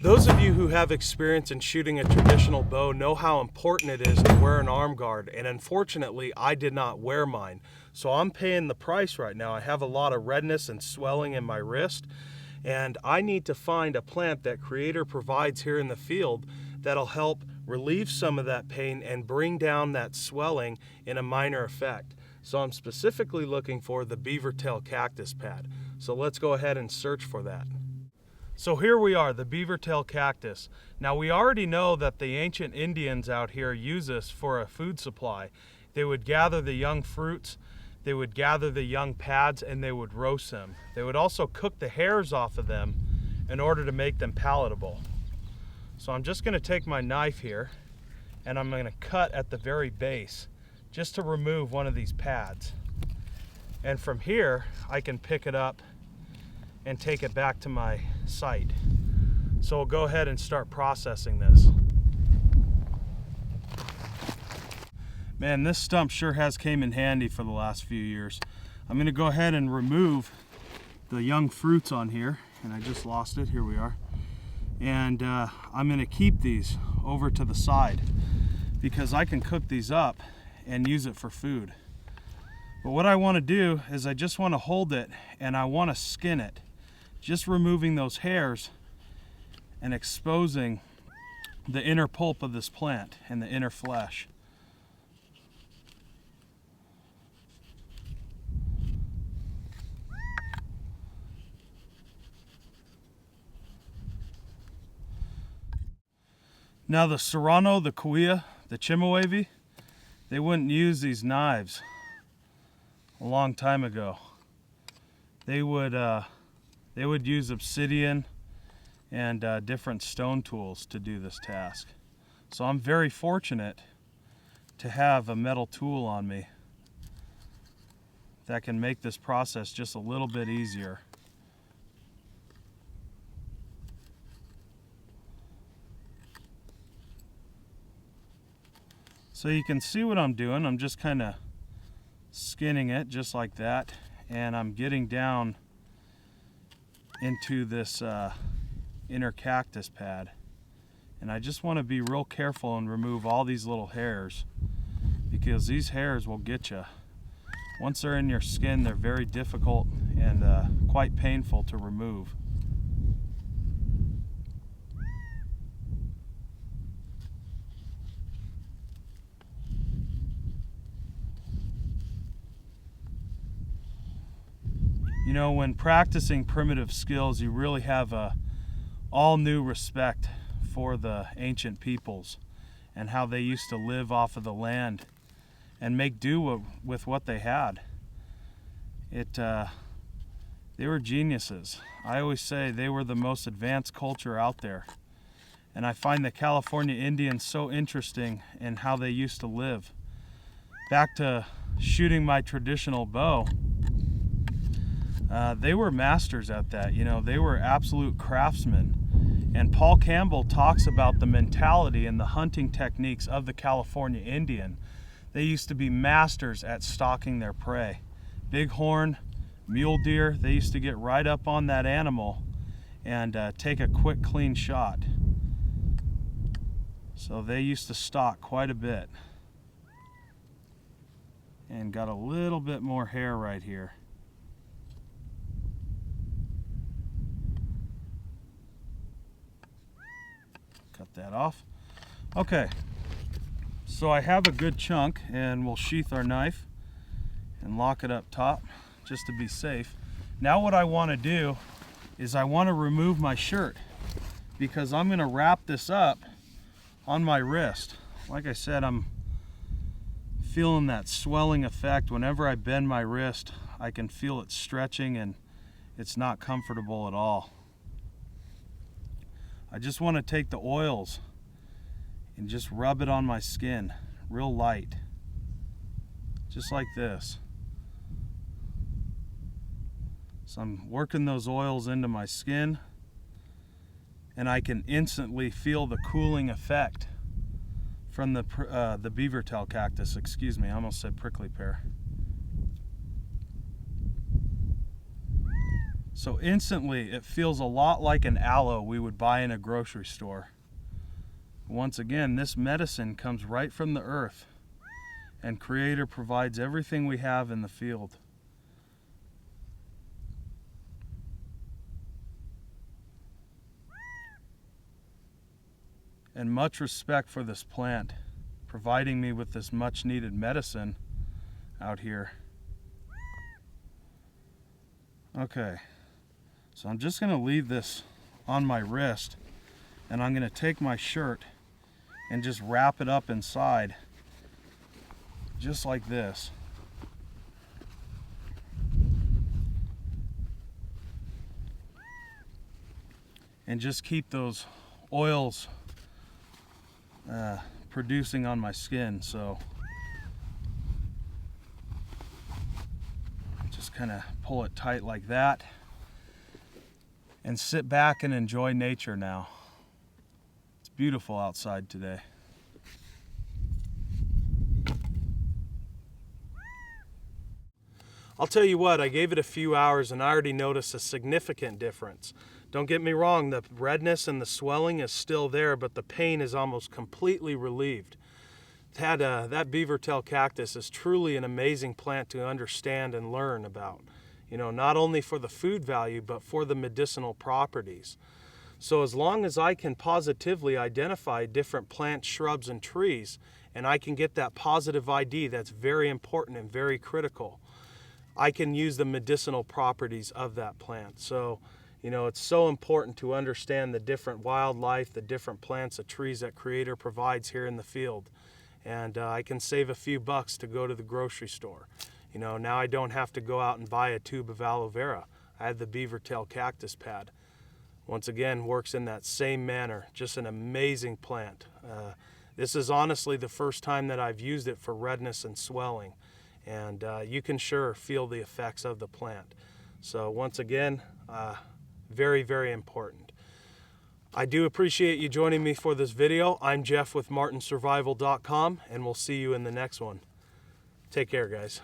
Those of you who have experience in shooting a traditional bow know how important it is to wear an arm guard, and unfortunately I did not wear mine. So I'm paying the price right now. I have a lot of redness and swelling in my wrist, and I need to find a plant that Creator provides here in the field that'll help relieve some of that pain and bring down that swelling in a minor effect. So I'm specifically looking for the Beavertail Cactus pad. So let's go ahead and search for that. So here we are, the Beavertail Cactus. Now we already know that the ancient Indians out here use this for a food supply. They would gather the young fruits, they would gather the young pads, and they would roast them. They would also cook the hairs off of them in order to make them palatable. So I'm just gonna take my knife here and I'm gonna cut at the very base just to remove one of these pads. And from here, I can pick it up and take it back to my site. So we'll go ahead and start processing this. Man, this stump sure has came in handy for the last few years. I'm gonna go ahead and remove the young fruits on here, and I just lost it, here we are. And I'm gonna keep these over to the side because I can cook these up and use it for food. But what I wanna do is I just wanna hold it and I wanna skin it, just removing those hairs and exposing the inner pulp of this plant and the inner flesh. Now the Serrano, the Kauai, the Chemehuevi, they wouldn't use these knives a long time ago. They would use obsidian and different stone tools to do this task. So I'm very fortunate to have a metal tool on me that can make this process just a little bit easier. So you can see what I'm doing. I'm just kind of skinning it just like that, and I'm getting down into this inner cactus pad. And I just want to be real careful and remove all these little hairs, because these hairs will get you. Once they're in your skin, they're very difficult and quite painful to remove. You know, when practicing primitive skills, you really have a all new respect for the ancient peoples and how they used to live off of the land and make do with what they had. They were geniuses. I always say they were the most advanced culture out there. And I find the California Indians so interesting in how they used to live. Back to shooting my traditional bow, they were masters at that. You know, they were absolute craftsmen. And Paul Campbell talks about the mentality and the hunting techniques of the California Indian. They used to be masters at stalking their prey. Bighorn, mule deer, they used to get right up on that animal and take a quick, clean shot. So they used to stalk quite a bit. And got a little bit more hair right here. Cut that off. Okay, so I have a good chunk, and we'll sheath our knife and lock it up top just to be safe. Now what I want to do is I want to remove my shirt, because I'm going to wrap this up on my wrist. Like I said, I'm feeling that swelling effect. Whenever I bend my wrist, I can feel it stretching and it's not comfortable at all. I just want to take the oils and just rub it on my skin real light, just like this. So I'm working those oils into my skin, and I can instantly feel the cooling effect from the Beavertail cactus. Excuse me, I almost said prickly pear. So instantly it feels a lot like an aloe we would buy in a grocery store. Once again, this medicine comes right from the earth, and Creator provides everything we have in the field. And much respect for this plant, providing me with this much needed medicine out here. Okay, so I'm just gonna leave this on my wrist, and I'm gonna take my shirt and just wrap it up inside, just like this. And just keep those oils producing on my skin. So just kind of pull it tight like that and sit back and enjoy nature now. It's beautiful outside today. I'll tell you what, I gave it a few hours and I already noticed a significant difference. Don't get me wrong, the redness and the swelling is still there, but the pain is almost completely relieved. That Beavertail cactus is truly an amazing plant to understand and learn about. You know, not only for the food value, but for the medicinal properties. So as long as I can positively identify different plants, shrubs, and trees, and I can get that positive ID, that's very important and very critical, I can use the medicinal properties of that plant. So, you know, it's so important to understand the different wildlife, the different plants, the trees that Creator provides here in the field. And I can save a few bucks to go to the grocery store. You know, now I don't have to go out and buy a tube of aloe vera. I have the Beavertail cactus pad. Once again, works in that same manner. Just an amazing plant. This is honestly the first time that I've used it for redness and swelling. And you can sure feel the effects of the plant. So once again, very, very important. I do appreciate you joining me for this video. I'm Jeff with martinsurvival.com, and we'll see you in the next one. Take care, guys.